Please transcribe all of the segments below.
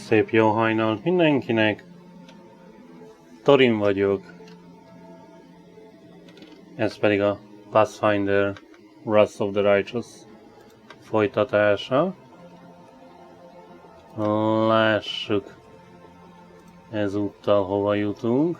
Szép jó hajnalt mindenkinek! Thorin vagyok. Ez pedig a Pathfinder Wrath of the Righteous folytatása. Lássuk ezúttal hova jutunk.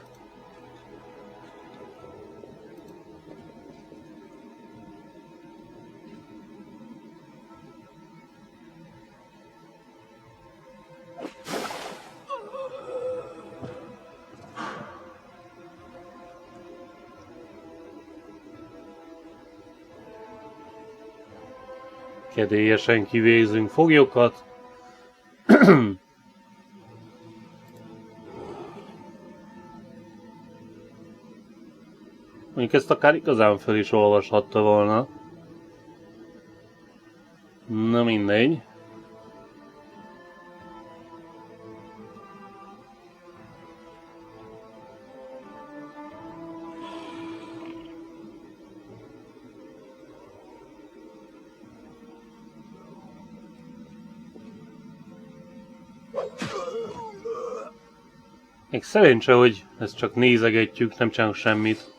Kedélyesen kivégzünk foglyokat. Mondjuk ezt akár igazán fel is olvashatta volna. Na mindegy. Még szerencse, hogy ezt csak nézegetjük, nem csinálunk semmit.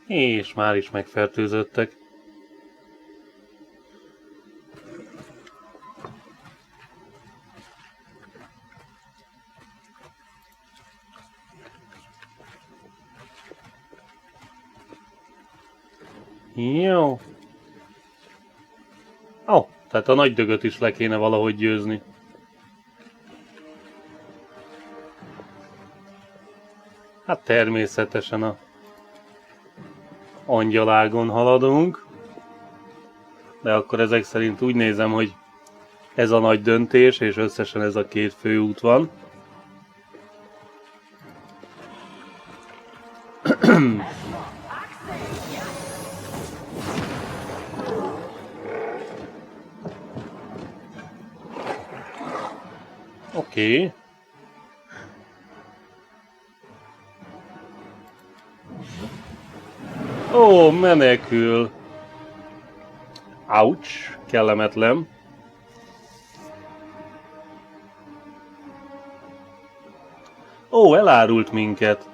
És már is megfertőzöttek. Jó. Tehát a nagy dögöt is le kéne valahogy győzni. Hát természetesen a angyalágon haladunk, de akkor ezek szerint úgy nézem, hogy ez a nagy döntés, és összesen ez a két főút van. Oké. Ó, menekül! Ouch! Kellemetlen. Ó, elárult minket.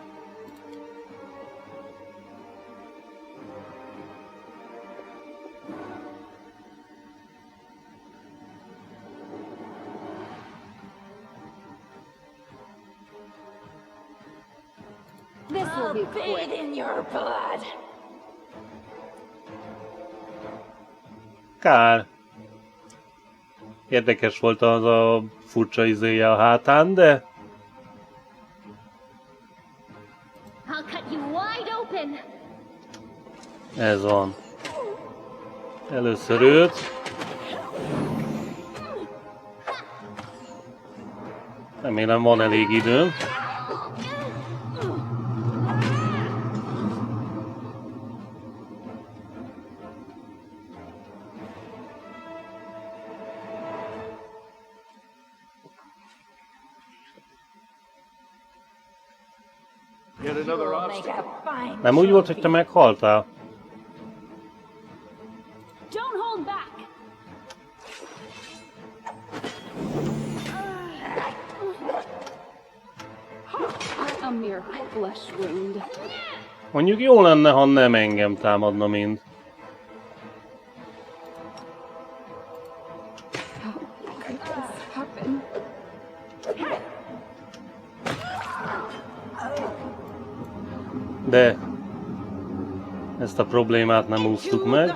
I'll bathe in your blood. Kár. Érdekes volt az a furcsa izéje a hátán, de... I'll cut you wide open. Ez van. Először őt. Remélem van elég időm. Nem úgy volt, hogy te meghaltál? Don't hold back. A mere flesh wound. Mondjuk jó lenne, ha nem engem támadna mind. De ezt a problémát nem úsztuk meg.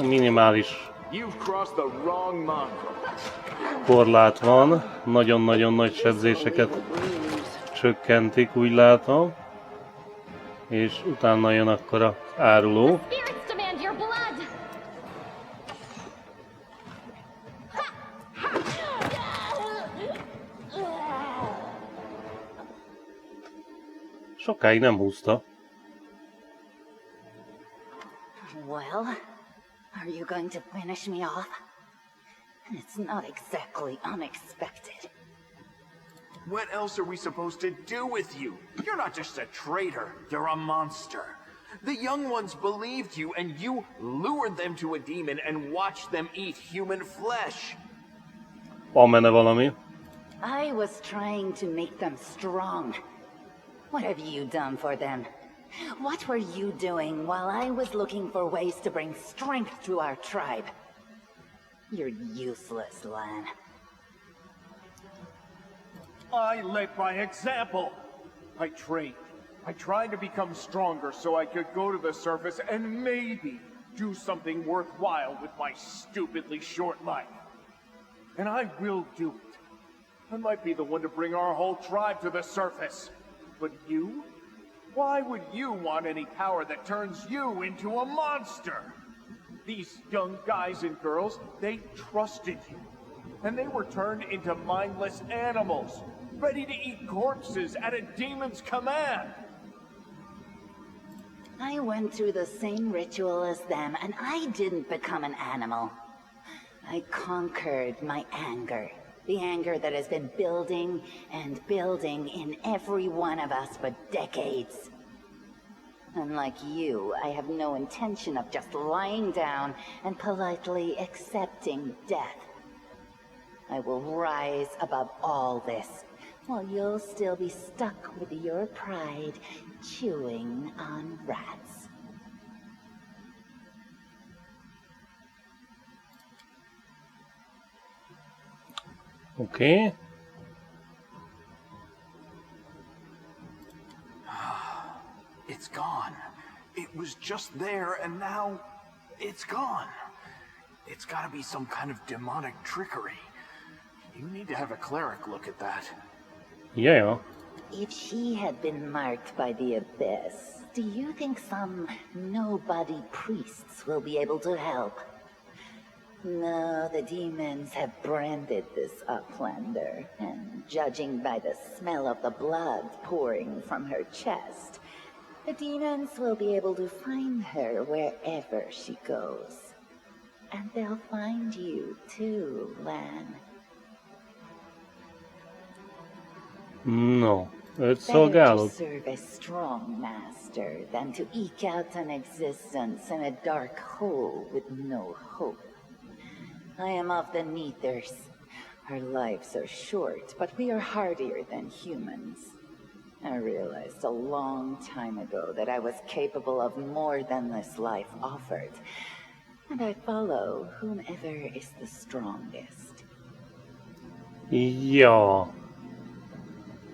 Minimális korlát van. Nagyon-nagyon nagy sebzéseket csökkentik, úgy látom. És utána jön akkor az áruló. Sokáig nem húzta. Well, are you going to finish me off? It's not exactly unexpected. What else are we supposed to do with you? You're not just a traitor, you're a monster. The young ones believed you, and you lured them to a demon and watched them eat human flesh. Van benne valami. I was trying to make them strong. What have you done for them? What were you doing while I was looking for ways to bring strength to our tribe? You're useless, Lan. I led by example. I trained. I tried to become stronger so I could go to the surface and maybe do something worthwhile with my stupidly short life. And I will do it. I might be the one to bring our whole tribe to the surface. But you? Why would you want any power that turns you into a monster? These young guys and girls, they trusted you. And they were turned into mindless animals, ready to eat corpses at a demon's command. I went through the same ritual as them, and I didn't become an animal. I conquered my anger. The anger that has been building and building in every one of us for decades. Unlike you, I have no intention of just lying down and politely accepting death. I will rise above all this, while you'll still be stuck with your pride, chewing on rats. Oké. It's gone. It was just there, and now it's gone. It's gotta be some kind of demonic trickery. You need to have a cleric look at that. Yeah. If she had been marked by the abyss, do you think some nobody priests will be able to help? No, the demons have branded this uplander, and judging by the smell of the blood pouring from her chest, the demons will be able to find her wherever she goes. And they'll find you too, Lan. No, őt Better to szolgálod. serve a strong master than to eke out an existence in a dark hole with no hope. I am of the Neathers. Our lives are short, but we are hardier than humans. I realized a long time ago that I was capable of more than this life offered, and I follow whomever is the strongest. Ja.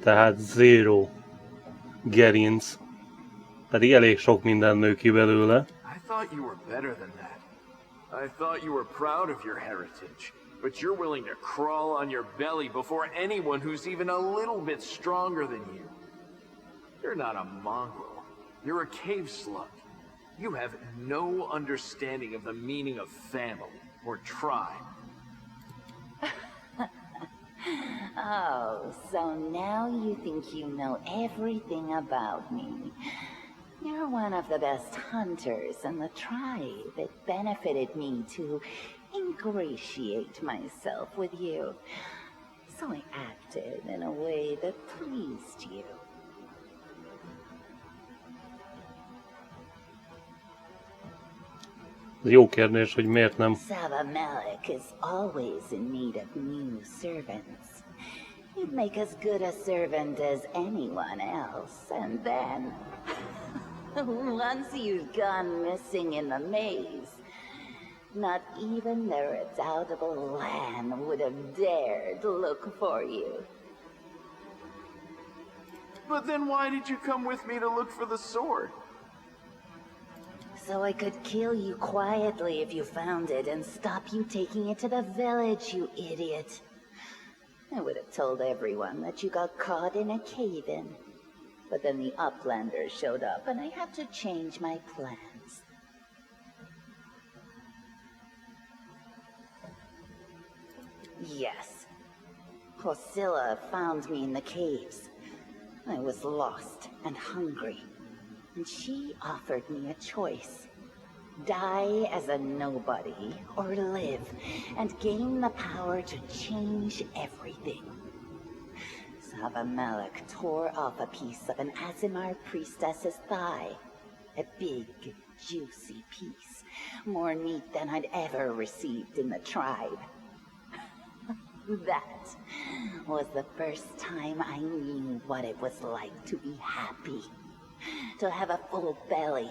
Tehát zero gerinc. Pedig elég sok minden nő ki belőle. I thought you were better than that. I thought you were proud of your heritage. But you're willing to crawl on your belly before anyone who's even a little bit stronger than you. You're not a mongrel. You're a cave slug. You have no understanding of the meaning of family or tribe. Oh, so now you think you know everything about me. You're one of the best hunters in the tribe. It benefited me to ingratiate myself with you. So I acted in a way that pleased you. Jó kérdés, hogy miért nem. Savamelek is always in need of new servants. You'd make as good a servant as anyone else, and then... once you've gone missing in the maze, not even the redoubtable Lan would have dared look for you. But then why did you come with me to look for the sword? So I could kill you quietly if you found it and stop you taking it to the village, you idiot. I would have told everyone that you got caught in a cave-in. But then the Uplanders showed up and I had to change my plans. Yes. Hosilla found me in the caves. I was lost. and hungry, and she offered me a choice. Die as a nobody, or live and gain the power to change everything. Savamelech tore off a piece of an Azimar priestess's thigh. A big, juicy piece. More meat than I'd ever received in the tribe. That was the first time I knew what it was like to be happy. To have a full belly.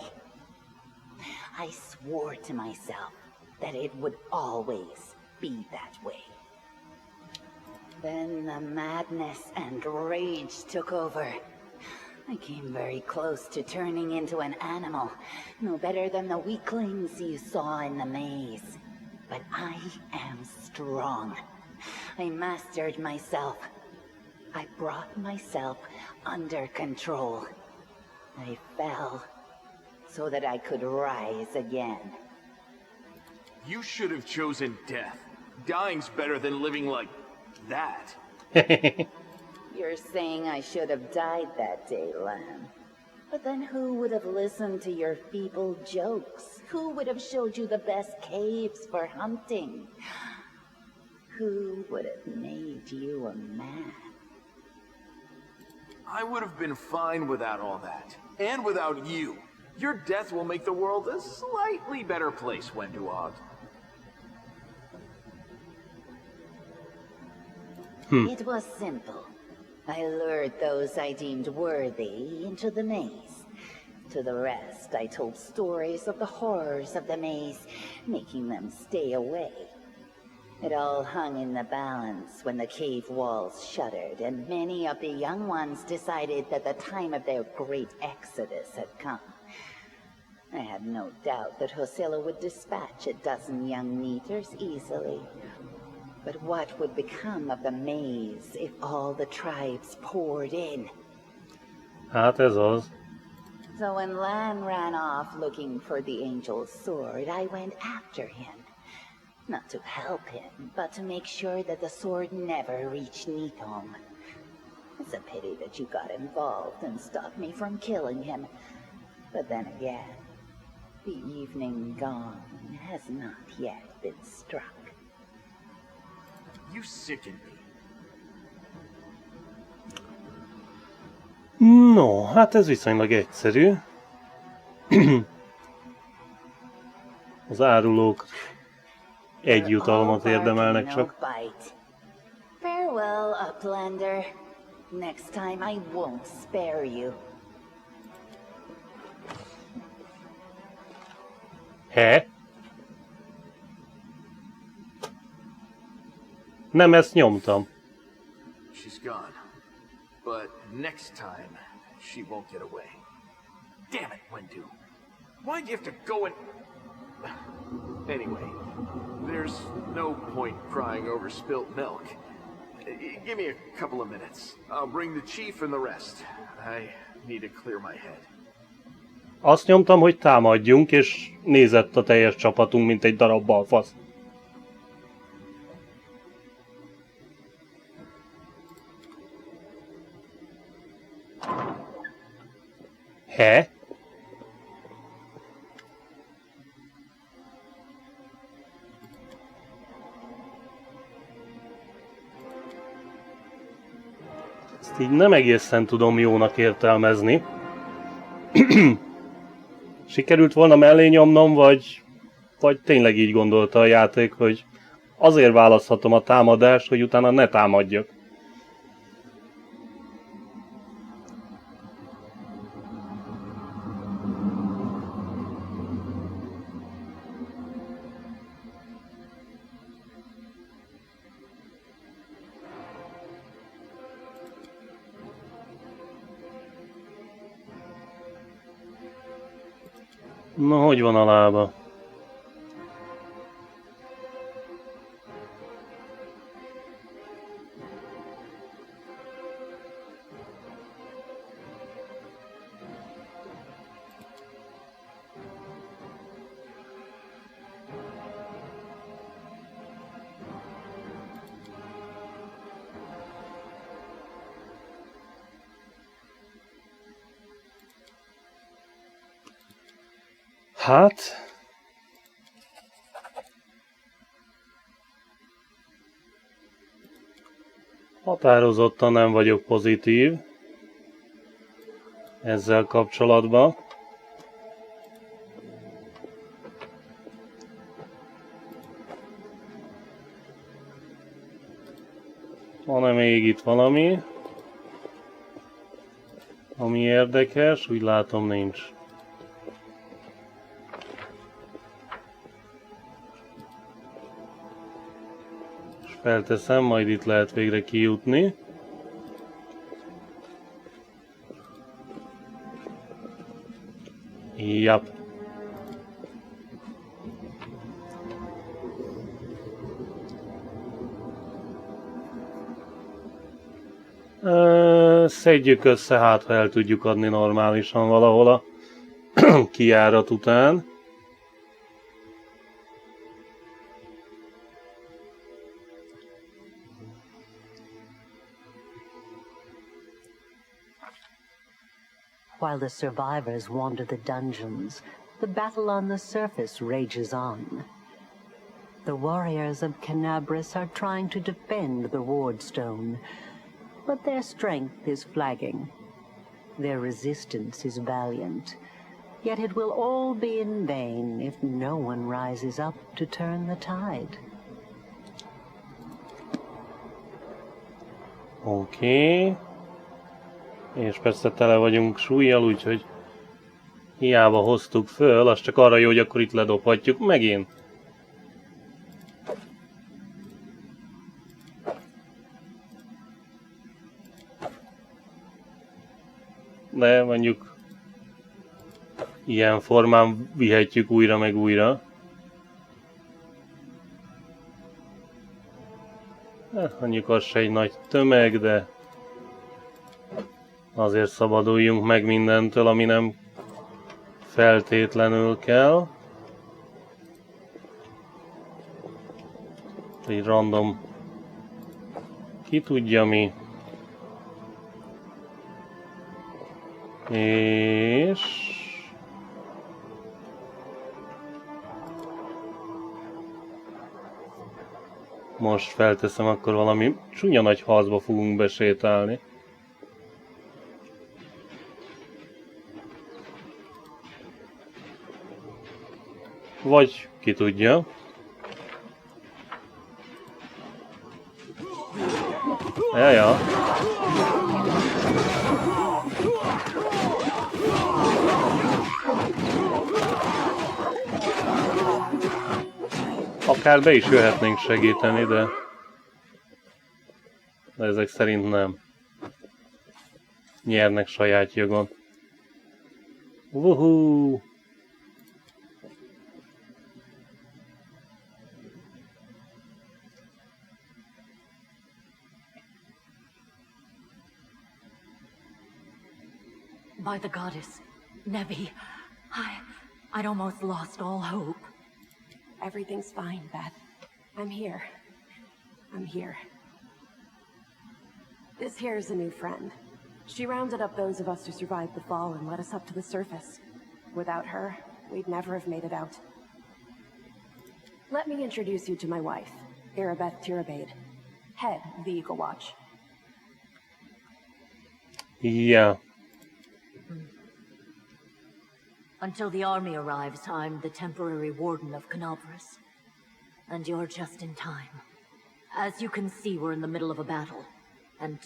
I swore to myself that it would always be that way. Then the madness and rage took over. I came very close to turning into an animal, no better than the weaklings you saw in the maze. But I am strong. I mastered myself. I brought myself under control. I fell so that I could rise again. You should have chosen death. Dying's better than living like that. You're saying I should have died that day, Lamb. But then who would have listened to your feeble jokes? Who would have showed you the best caves for hunting? Who would have made you a man? I would have been fine without all that. And without you. Your death will make the world a slightly better place, Wenduog. It was simple. I lured those I deemed worthy into the maze. To the rest, I told stories of the horrors of the maze, making them stay away. It all hung in the balance when the cave walls shuttered, and many of the young ones decided that the time of their great exodus had come. I had no doubt that Hosilla would dispatch a dozen young neaters easily. But what would become of the maze if all the tribes poured in? Hát ez az. So when Lan ran off looking for the angel's sword, I went after him. Not to help him, but to make sure that the sword never reached Nithom. It's a pity that you got involved and stopped me from killing him. But then again, the evening gong has not yet been struck. You sicken me. No, hát ez viszonylag egyszerű. Az árulók egy jutalmat érdemelnek csak. Farewell, Uplander. Next time I won't spare you. He? Nem, ezt nyomtam. She's gone. But next time, she won't get away. Damn it, Wendu. Why'd you have to go and... Anyway, there's no point crying over spilt milk. Give me a couple of minutes. I'll bring the chief and the rest. I need to clear my head. Azt nyomtam, hogy támadjunk, és nézett a teljes csapatunk, mint egy darab balfasz. He? Ezt így nem egészen tudom jónak értelmezni. Sikerült volna mellé nyomnom, vagy tényleg így gondolta a játék, hogy azért választhatom a támadást, hogy utána ne támadjak. Na, hogy van a lába? Hát... Határozottan nem vagyok pozitív ezzel kapcsolatban. Van-e még itt valami, ami érdekes? Úgy látom, nincs. És felteszem, majd itt lehet végre kijutni. Jap. Szedjük össze, hát ha el tudjuk adni normálisan valahol a kijárat után. While the survivors wander the dungeons, the battle on the surface rages on. The warriors of Canabris are trying to defend the wardstone, but their strength is flagging. Their resistance is valiant, yet it will all be in vain if no one rises up to turn the tide. Oké. És persze tele vagyunk súlyjal, úgyhogy hiába hoztuk föl, az csak arra jó, hogy akkor itt ledobhatjuk megint. De mondjuk ilyen formán vihetjük újra meg újra. Mondjuk az se egy nagy tömeg, de azért szabaduljunk meg mindentől, ami nem feltétlenül kell. Egy random ki tudja mi. És... most felteszem, akkor valami csúnya nagy harcba fogunk besétálni. Vagy ki tudja. Ja. Akár be is jöhetnénk segíteni, de ezek szerint nem. Nyernek saját jogon. Wuhuu! By the goddess, Nevi, I'd almost lost all hope. Everything's fine, Beth. I'm here. This here's a new friend. She rounded up those of us who survived the fall and led us up to the surface. Without her, we'd never have made it out. Let me introduce you to my wife, Arabeth Tirabade, head of the Eagle Watch. Yeah. Until the army arrives, I'm the temporary warden of Canabris. And you're just in time. As you can see, we're in the middle of a battle. And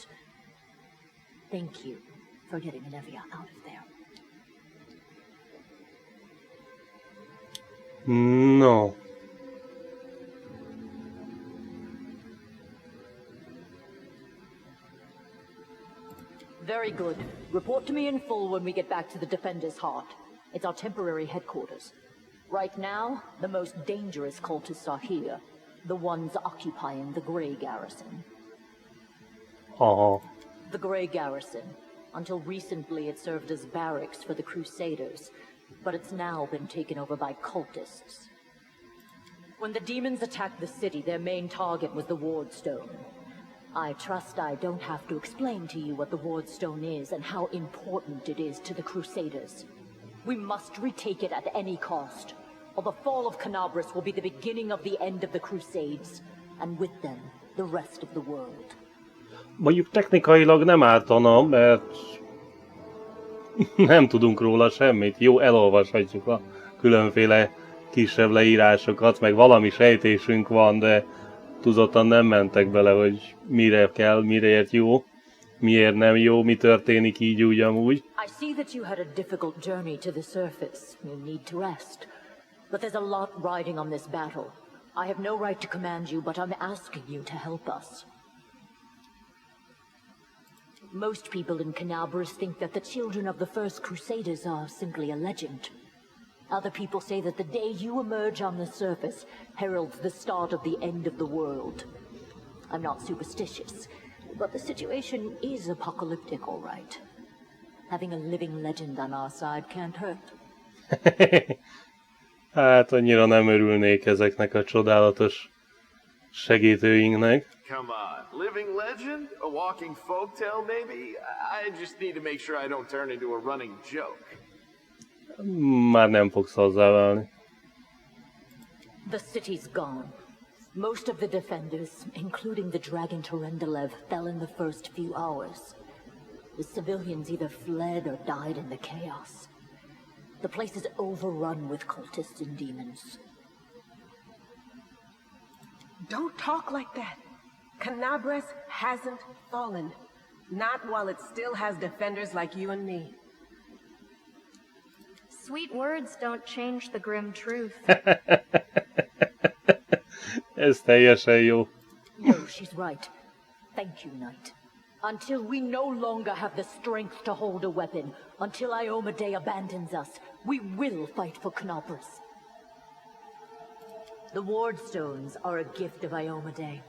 thank you for getting Nevia out of there. No. Very good. Report to me in full when we get back to the Defender's Heart. It's our temporary headquarters. Right now, the most dangerous cultists are here. The ones occupying the Grey Garrison. Oh. The Grey Garrison. Until recently, it served as barracks for the Crusaders, but it's now been taken over by cultists. When the demons attacked the city, their main target was the Wardstone. I trust I don't have to explain to you what the Wardstone is and how important it is to the Crusaders. We must retake it at any cost, or the fall of Canabris will be the beginning of the end of the Crusades, and with them, the rest of the world. Mondjuk technikailag nem ártana, mert nem tudunk róla semmit. Jó, elolvashatjuk a különféle kisebb leírásokat, meg valami sejtésünk van, de tudottan nem mentek bele, hogy mire kell, miért jó, miért nem jó, mi történik így úgy amúgy. I see that you had a difficult journey to the surface. You need to rest. But there's a lot riding on this battle. I have no right to command you, but I'm asking you to help us. Most people in Canabris think that the children of the first Crusaders are simply a legend. Other people say that the day you emerge on the surface heralds the start of the end of the world. I'm not superstitious, but the situation is apocalyptic, all right. Having a living legend on our side can't hurt. Hát annyira nem örülnék ezeknek a csodálatos segítőinknek. Come on, living legend? A walking folktale, maybe? I just need to make sure I don't turn into a running joke. Már nem fogsz hozzáválni. The city's gone. Most of the defenders, including the dragon Torendalev, fell in the first few hours. The civilians either fled or died in the chaos. The place is overrun with cultists and demons. Don't talk like that. Canabris hasn't fallen. Not while it still has defenders like you and me. Sweet words don't change the grim truth. Ez teljesen jó. No, she's right. Thank you, Knight. Until we no longer have the strength to hold a weapon, until Iomedae abandons us, we will fight for Canabris. The Ward Stones are a gift of Iomedae,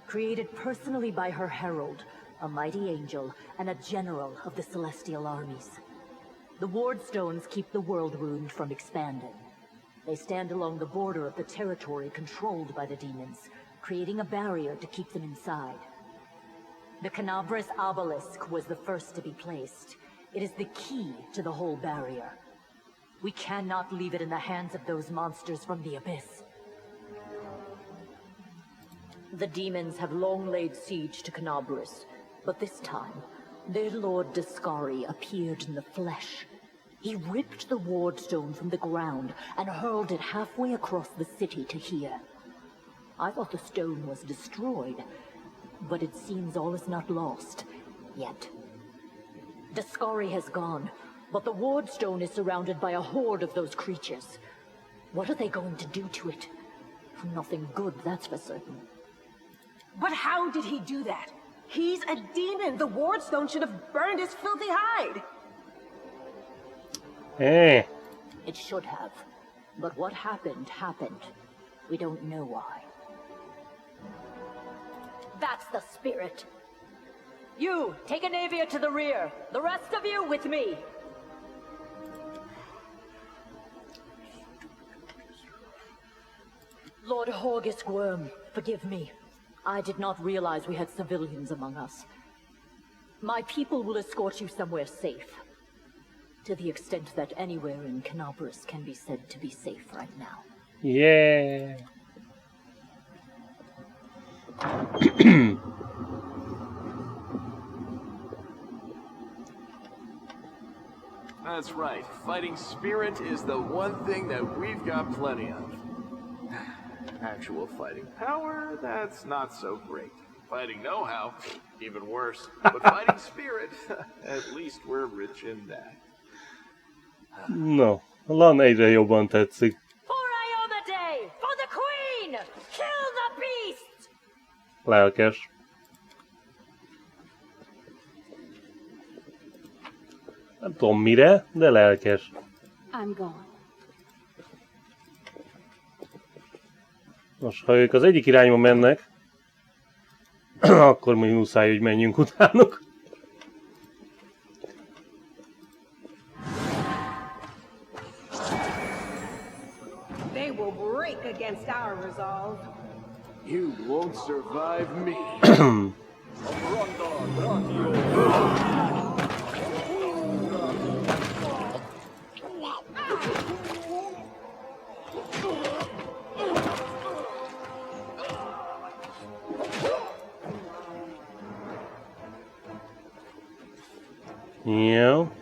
created personally by her herald, a mighty angel, and a general of the celestial armies. The Ward Stones keep the world wound from expanding. They stand along the border of the territory controlled by the demons, creating a barrier to keep them inside. The Canabris obelisk was the first to be placed. It is the key to the whole barrier. We cannot leave it in the hands of those monsters from the abyss. The demons have long laid siege to Canabris, but this time, their lord Dascari appeared in the flesh. He ripped the ward stone from the ground and hurled it halfway across the city to here. I thought the stone was destroyed, but it seems all is not lost, yet. Dascari has gone, but the ward stone is surrounded by a horde of those creatures. What are they going to do to it? Nothing good, that's for certain. But how did he do that? He's a demon. The Wardstone should have burned his filthy hide. Hey. It should have. But what happened, happened. We don't know why. That's the spirit. You, take Anavia to the rear. The rest of you with me. Lord Horgisk Worm, forgive me. I did not realize we had civilians among us. My people will escort you somewhere safe. To the extent that anywhere in Canabris can be said to be safe right now. Yeah. That's right. Fighting spirit is the one thing that we've got plenty of. Actual fighting power, that's not so great. Fighting know-how, even worse. But fighting spirit, at least we're rich in that. No, Lan egyre jobban tetszik. For Iomedae! For the Queen! Kill the beast! Lelkes. Nem tudom mire, de lelkes. I'm gone. Most, ha ők az egyik irányba mennek, akkor mi muszáj, hogy menjünk utánuk. They will break against our resolve. You won't survive me. Jó.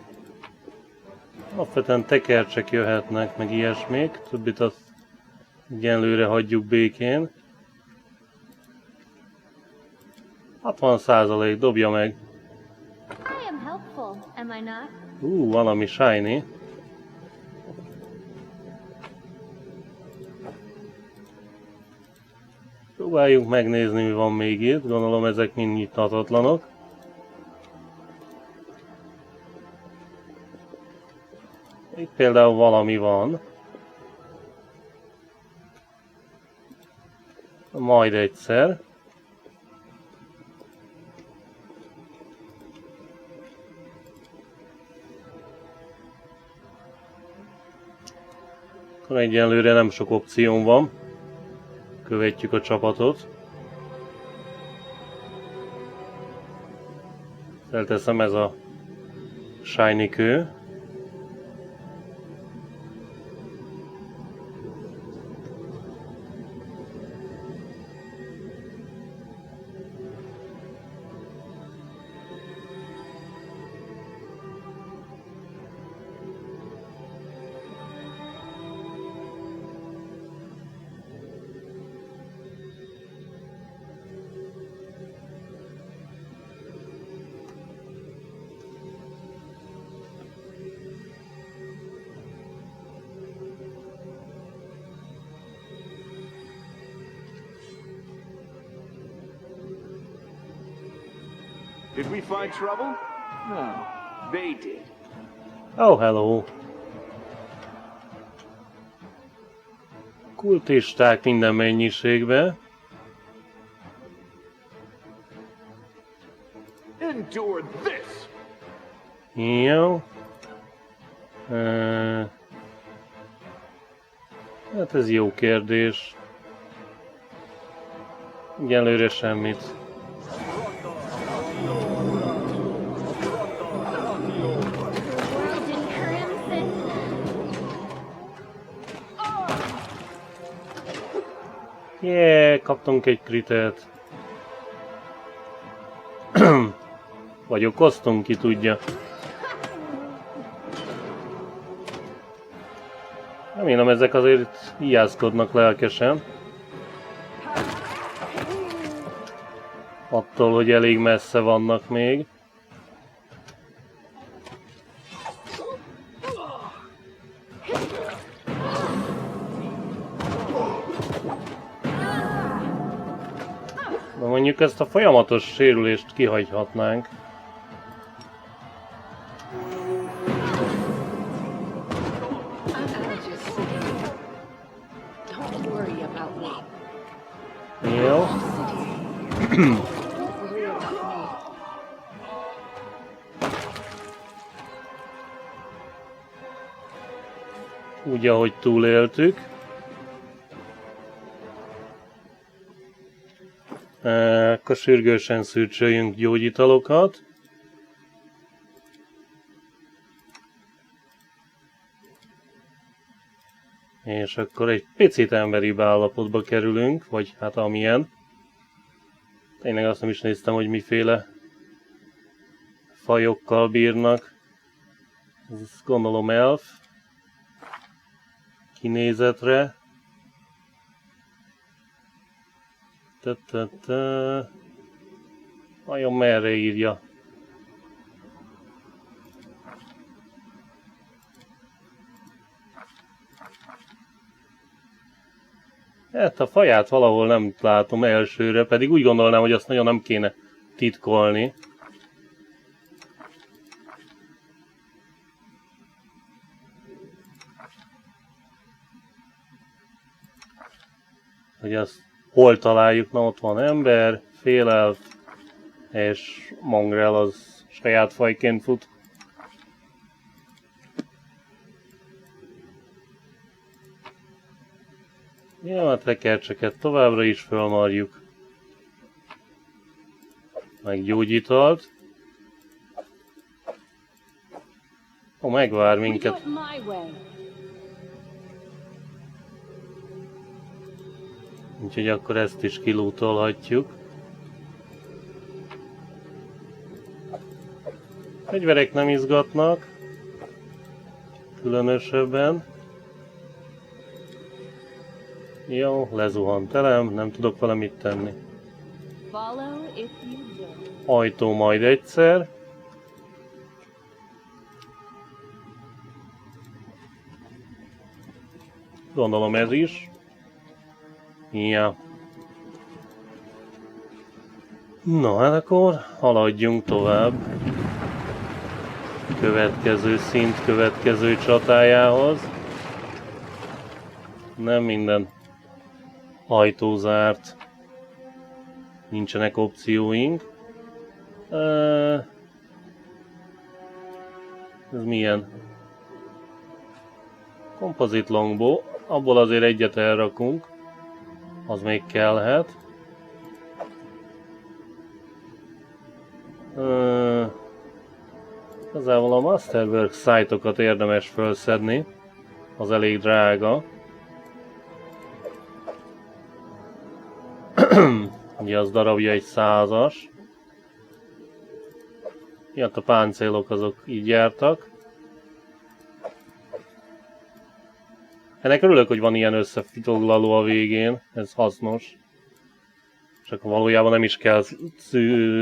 Alapvetően tekercsek jöhetnek, meg ilyesmik. Többit azt egyenlőre hagyjuk békén. 60%, dobja meg. I am helpful, am I not? Valami shiny. Próbáljuk megnézni, mi van még itt. Gondolom ezek mind nyithatatlanok. Itt például valami van. Majd egyszer. Akkor egyenlőre nem sok opción van. Követjük a csapatot. Felteszem, ez a shiny kő. Did we find trouble? No, they did. Oh, hello! Kultisták minden mennyiségbe. Endure this! Jó. Hát ez jó kérdés. Egyelőre semmit. Kaptunk egy kritet. Vagy okoztunk, ki tudja. Remélem ezek azért hiászkodnak lelkesen. Attól, hogy elég messze vannak még. Mondjuk ezt a folyamatos sérülést kihagyhatnánk. Jó. Úgy, ahogy túléltük. Akkor sürgősen szürcsöljünk gyógyitalokat. És akkor egy picit emberibb állapotba kerülünk, vagy hát amilyen. Tényleg azt nem is néztem, hogy miféle fajokkal bírnak. Ez gondolom elf. Kinézetre. Vajon merre írja? Hát a faját valahol nem látom elsőre, pedig úgy gondolnám, hogy azt nagyon nem kéne titkolni. Hogy azt hol találjuk? Na, ott van ember, félelf és mongrel, az saját fajként fut. Ja, a tekercseket továbbra is fölmarjuk. Meg gyógyitalt. Ó, megvár minket. Úgyhogy akkor ezt is kilútolhatjuk. Fegyverek nem izgatnak. Különösebben. Jó, lezuhant elem, nem tudok valamit tenni. Ajtó majd egyszer. Gondolom ez is. Ja. No, hát akkor haladjunk tovább. Következő szint, következő csatájához. Nem minden ajtó zárt. Nincsenek opcióink. Ez milyen? Composite longbow. Abból azért egyet elrakunk. Az még kellhet. Igazából a Masterwork szájtokat érdemes felszedni. Az elég drága. Ugye az darabja egy 100-as. Ilyet a páncélok azok így jártak. Ennek örülök, hogy van ilyen összefoglaló a végén, ez hasznos. Csak valójában nem is kell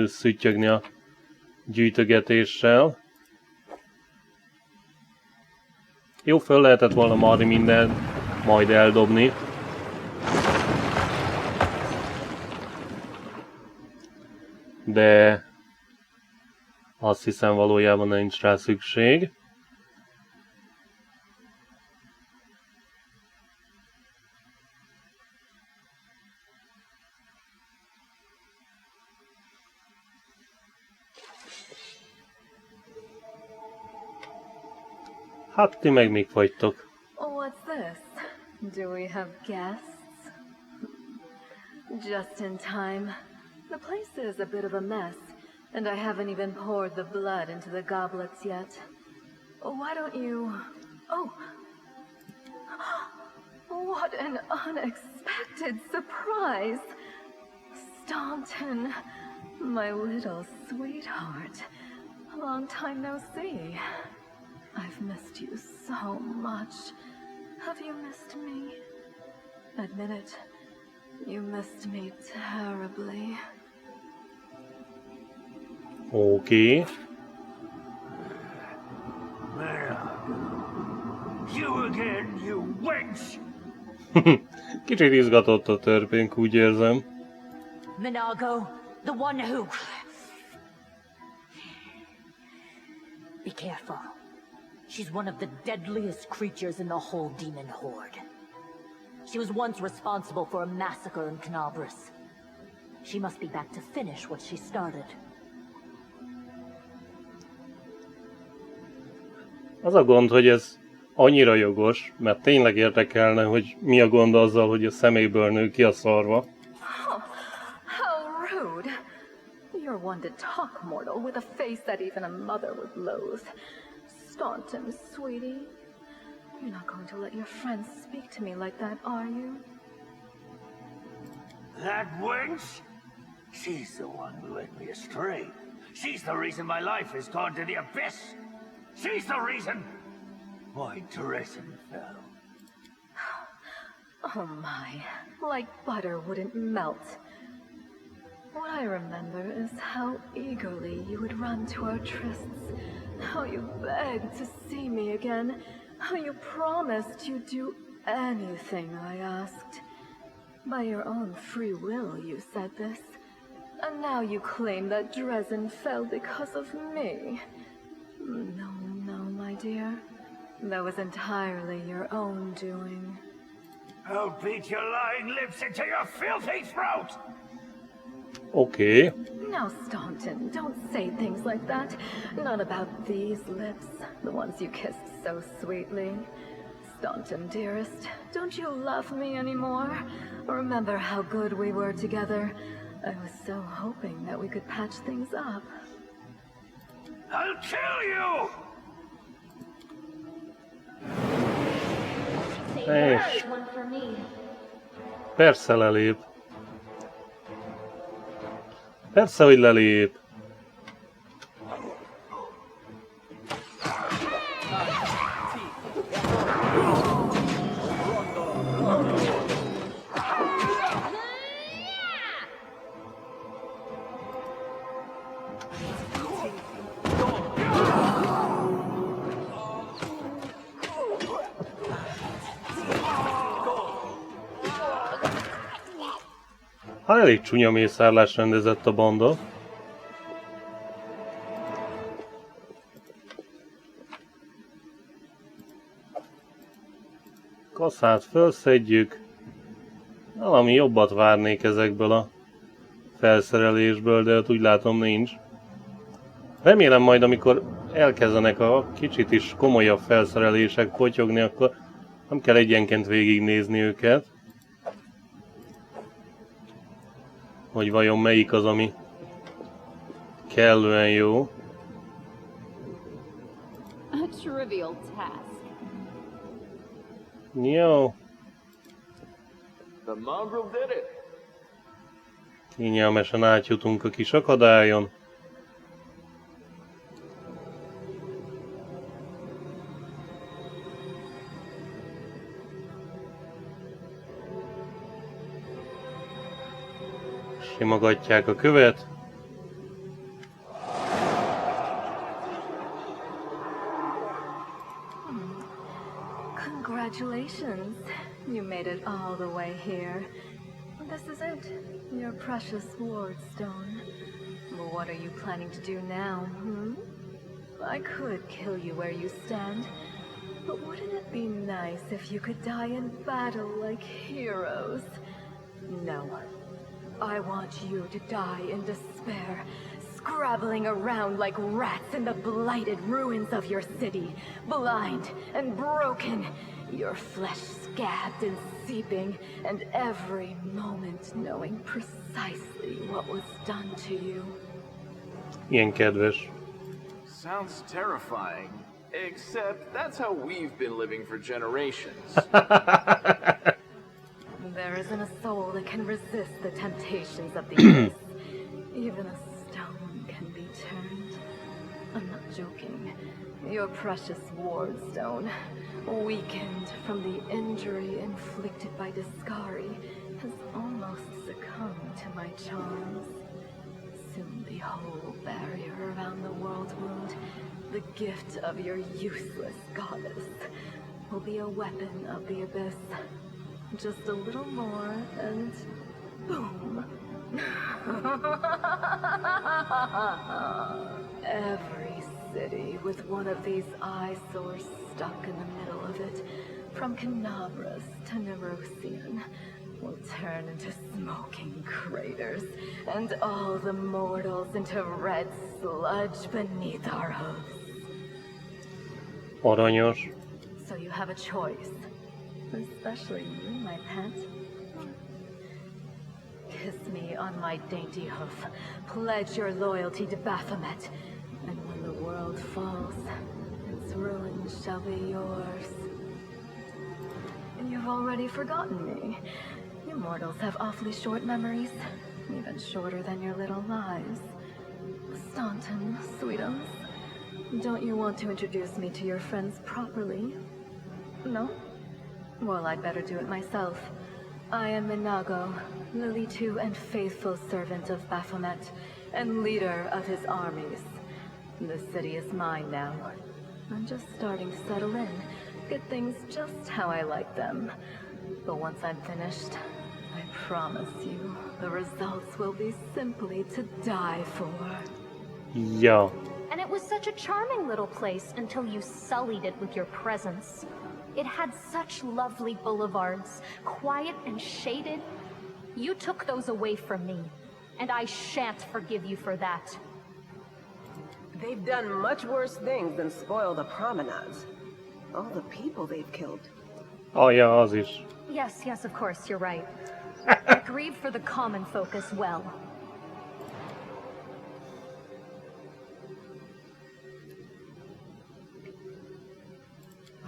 szüttyögni a gyűjtögetéssel. Jó, föl lehetett volna marni mindent, majd eldobni. De azt hiszem valójában nincs rá szükség. Hát ti meg még vagytok. What's this? Do we have guests? Just in time. The place is a bit of a mess, and I haven't even poured the blood into the goblets yet. Why don't you... Oh! What an unexpected surprise! Staunton, my little sweetheart. Long time no see. I've missed you so much. Have you missed me? Admit it. You missed me terribly. Oké. You again, you wench! Kicsit izgatott a törpénk, úgy érzem. Minago, the one who... Be careful. She's one of the deadliest creatures in the whole demon horde. She was once responsible for a massacre in Canabris. She must be back to finish what she started. Az a gond, hogy ez annyira jogos, mert tényleg érdekelne, hogy mi a gond azzal, hogy a szeméből nő ki a szarva. How rude! You're one to talk, mortal, with a face that even a mother would loathe. Staunton, sweetie. You're not going to let your friends speak to me like that, are you? That wench? She's the one who led me astray. She's the reason my life has gone to the abyss. She's the reason my Garrison fell. Oh my, like butter wouldn't melt. What I remember is how eagerly you would run to our trysts, how you begged to see me again, how you promised you'd do anything I asked. By your own free will, you said this. And now you claim that Dresden fell because of me. No, no, my dear. That was entirely your own doing. I'll beat your lying lips into your filthy throat! Oké. Now, Staunton, don't say things like that. Not about these lips, the ones you kissed so sweetly. Staunton, dearest, don't you love me anymore? Remember how good we were together? I was so hoping that we could patch things up. I'll kill you! Hey. One for me. Persze lelép. Persze, hogy lelép. Hát elég csúnya mészárlást rendezett a banda. Kaszát felszedjük. Valami jobbat várnék ezekből a felszerelésből, de úgy látom nincs. Remélem majd, amikor elkezdenek a kicsit is komolyabb felszerelések potyogni, akkor nem kell egyenként végignézni őket. Hogy vajon melyik az, ami kellően jó. A trivial task. Jó. The mongrel did it. Kényelmesen átjutunk a kis akadályon. Simogatják a követ. Congratulations. You made it all the way here. This is it, your precious wardstone. But what are you planning to do now, I could kill you where you stand, but wouldn't it be nice if you could die in battle like heroes? No. I want you to die in despair, scrabbling around like rats in the blighted ruins of your city, blind and broken, your flesh scabbed and seeping, and every moment knowing precisely what was done to you. Ilyen kedves. Sounds terrifying. Except that's how we've been living for generations. There isn't a soul that can resist the temptations of the abyss. Even a stone can be turned. I'm not joking. Your precious wardstone, weakened from the injury inflicted by Discari, has almost succumbed to my charms. Soon the whole barrier around the world wound, the gift of your useless goddess, will be a weapon of the abyss. Just a little more, and boom. Every city with one of these eyesores stuck in the middle of it, from Canabras to Nerosian, will turn into smoking craters, and all the mortals into red sludge beneath our hooves. Aranyos. So you have a choice. Especially you, my pet. Kiss me on my dainty hoof. Pledge your loyalty to Baphomet. And when the world falls, its ruin shall be yours. You've already forgotten me. You mortals have awfully short memories. Even shorter than your little lives. Staunton, sweetums. Don't you want to introduce me to your friends properly? No? Well, I'd better do it myself. I am Minago, Lily II and faithful servant of Baphomet, and leader of his armies. The city is mine now. I'm just starting to settle in, get things just how I like them. But once I'm finished, I promise you, the results will be simply to die for. Ja. And it was such a charming little place until you sullied it with your presence. It had such lovely boulevards, quiet and shaded. You took those away from me, and I shan't forgive you for that. They've done much worse things than spoil the promenades. All the people they've killed. Oh ja, az is. Yes, of course, you're right. I grieve for the common folk as well.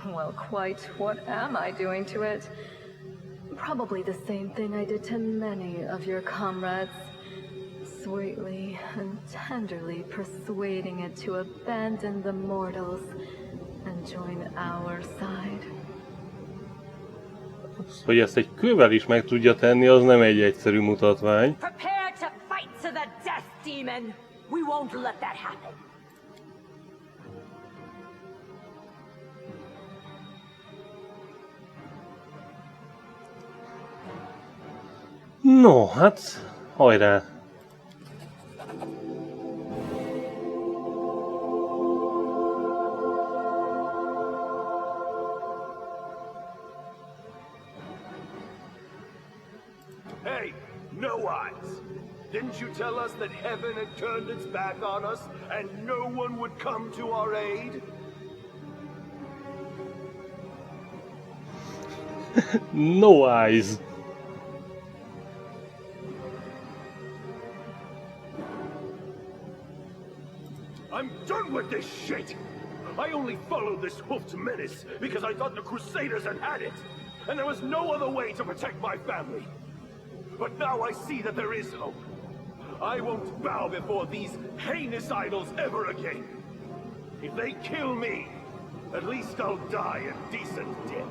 Well, quite what am I doing to it? Probably the same thing I did to many of your comrades. Sweetly and tenderly persuading it to abandon the mortals and join our side. Hogy ezt egy kővel is meg tudja tenni, az nem egy egyszerű mutatvány. Prepare to fight to the death, demon! We won't let that happen. No, hát hajrá! Hey, no eyes! Didn't you tell us that heaven had turned its back on us and no one would come to our aid? No eyes! I'm done with this shit! I only followed this hoofed menace because I thought the Crusaders had it, and there was no other way to protect my family. But now I see that there is hope. I won't bow before these heinous idols ever again. If they kill me, at least I'll die a decent death.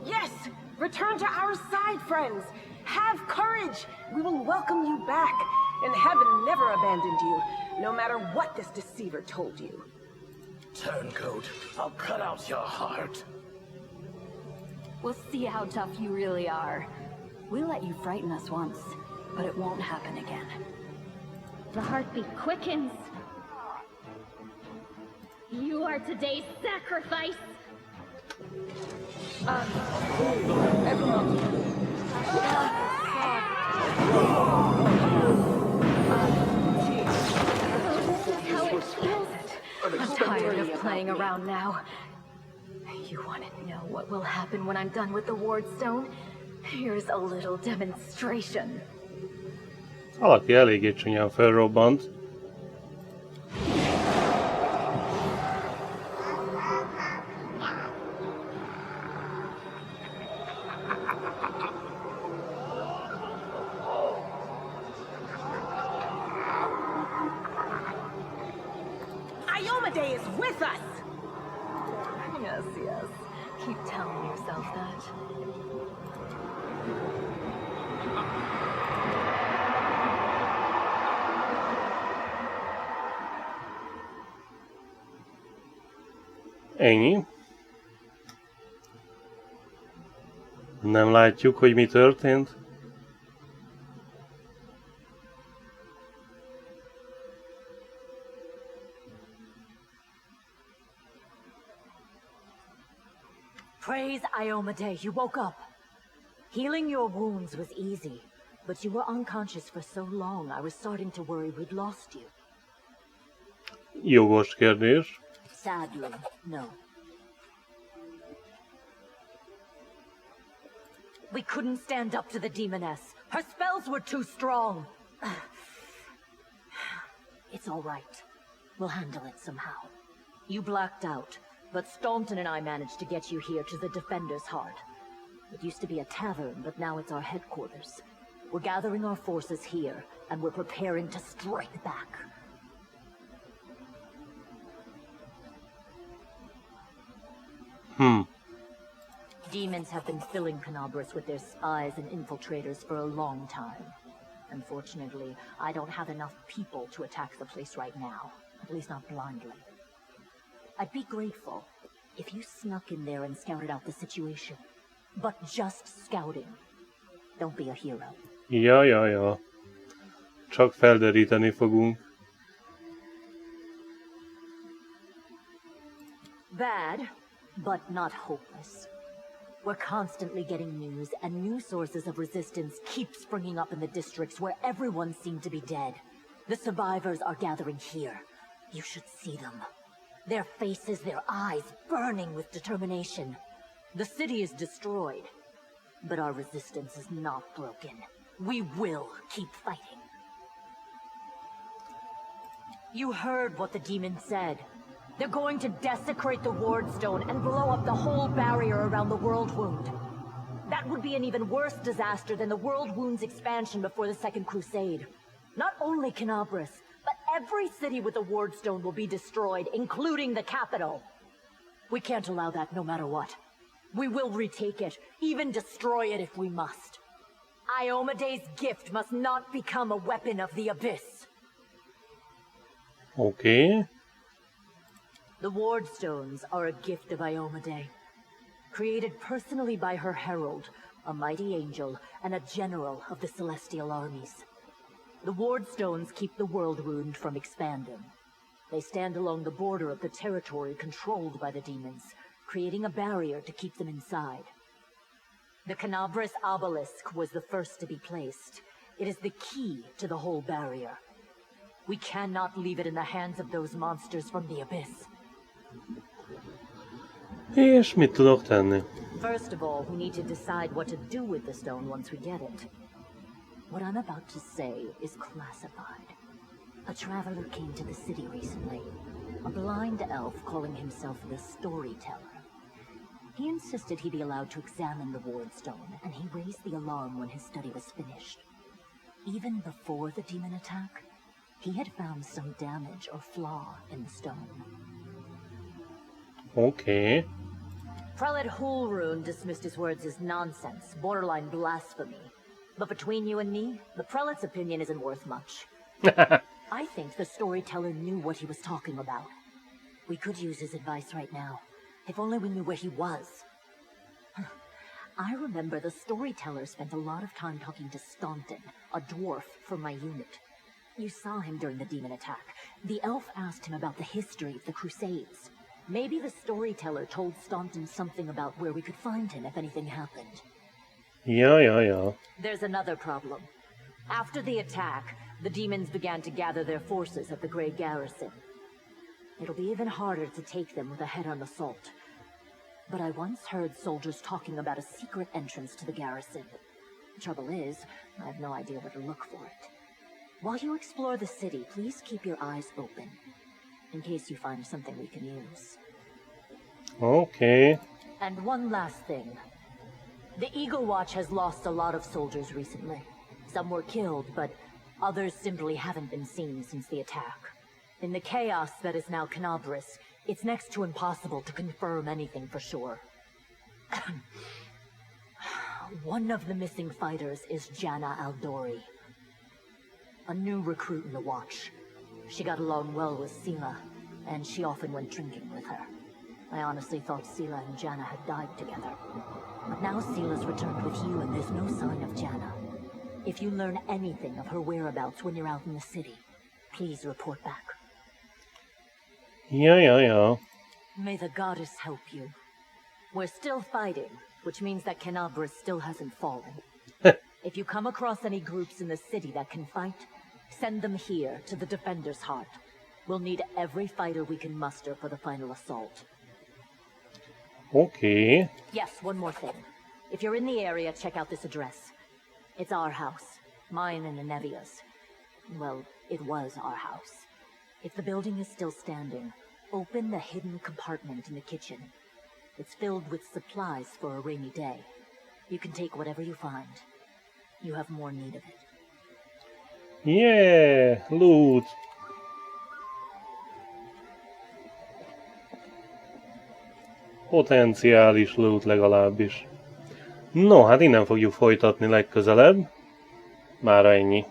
Yes! Return to our side, friends! Have courage! We will welcome you back, and heaven never abandoned you, no matter what this deceiver told you. Turncoat, I'll cut out your heart. We'll see how tough you really are. We let you frighten us once, but it won't happen again. The heartbeat quickens. You are today's sacrifice. How it feels. I'm tired of playing around now. You want to know what will happen when I'm done with the Wardstone? Here's a little demonstration. Valaki eléggé csúnyán felrobbant. Iomade is with us! Yes, yes. Keep telling yourself that. Ennyi. Nem látjuk, hogy mi történt. Praise Iomade, you woke up. Healing your wounds was easy, but you were unconscious for so long, I was starting to worry we'd lost you. Jogos kérdés. Sadly, no. We couldn't stand up to the demoness. Her spells were too strong. It's all right. We'll handle it somehow. You blacked out, but Staunton and I managed to get you here to the Defender's Heart. It used to be a tavern, but now it's our headquarters. We're gathering our forces here, and we're preparing to strike back. Demons have been filling Canabras with their spies and infiltrators for a long time. Unfortunately, I don't have enough people to attack the place right now, at least not blindly. I'd be grateful if you snuck in there and scouted out the situation. But just scouting. Don't be a hero. Ja. Csak felderíteni fogunk. Bad, but not hopeless. We're constantly getting news, and new sources of resistance keep springing up in the districts where everyone seemed to be dead. The survivors are gathering here. You should see them. Their faces, their eyes burning with determination. The city is destroyed, but our resistance is not broken. We will keep fighting. You heard what the demon said. They're going to desecrate the Ward Stone and blow up the whole barrier around the World Wound. That would be an even worse disaster than the World Wound's expansion before the Second Crusade. Not only Canabris, but every city with a Ward Stone will be destroyed, including the capital. We can't allow that no matter what. We will retake it, even destroy it if we must. Iomede's gift must not become a weapon of the Abyss. Okay. The Ward Stones are a gift of Iomede, created personally by her herald, a mighty angel, and a general of the Celestial armies. The Ward Stones keep the World Wound from expanding. They stand along the border of the territory controlled by the demons, creating a barrier to keep them inside. The Canabris obelisk was the first to be placed. It is the key to the whole barrier. We cannot leave it in the hands of those monsters from the Abyss. És mit tudok tenni? First of all, we need to decide what to do with the stone once we get it. What I'm about to say is classified. A traveler came to the city recently, a blind elf calling himself the Storyteller. He insisted he be allowed to examine the Ward Stone, and he raised the alarm when his study was finished. Even before the demon attack, he had found some damage or flaw in the stone. Okay. Prelate Hulrune dismissed his words as nonsense, borderline blasphemy. But between you and me, the prelate's opinion isn't worth much. I think the Storyteller knew what he was talking about. We could use his advice right now, if only we knew where he was. I remember the Storyteller spent a lot of time talking to Staunton, a dwarf from my unit. You saw him during the demon attack. The elf asked him about the history of the Crusades. Maybe the Storyteller told Staunton something about where we could find him if anything happened. Ja. There's another problem. After the attack, the demons began to gather their forces at the Grey Garrison. It'll be even harder to take them with a head-on assault. But I once heard soldiers talking about a secret entrance to the garrison. The trouble is, I have no idea where to look for it. While you explore the city, please keep your eyes open, in case you find something we can use. Okay. And one last thing. The Eagle Watch has lost a lot of soldiers recently. Some were killed, but others simply haven't been seen since the attack. In the chaos that is now Canabris, it's next to impossible to confirm anything for sure. One of the missing fighters is Janna Aldori, a new recruit in the Watch. She got along well with Sela, and she often went drinking with her. I honestly thought Sela and Janna had died together. But now Sela's returned with you, and there's no sign of Janna. If you learn anything of her whereabouts when you're out in the city, please report back. Ja. May the goddess help you. We're still fighting, which means that Canabris still hasn't fallen. If you come across any groups in the city that can fight, send them here to the Defender's Heart. We'll need every fighter we can muster for the final assault. Okay. Yes, one more thing. If you're in the area, check out this address. It's our house. Mine and Anevia's. Well, it was our house. If the building is still standing, open the hidden compartment in the kitchen. It's filled with supplies for a rainy day. You can take whatever you find. You have more need of it. Yeah, loot. Potenciális loot legalábbis. No, hát innen fogjuk folytatni legközelebb. Mára ennyi.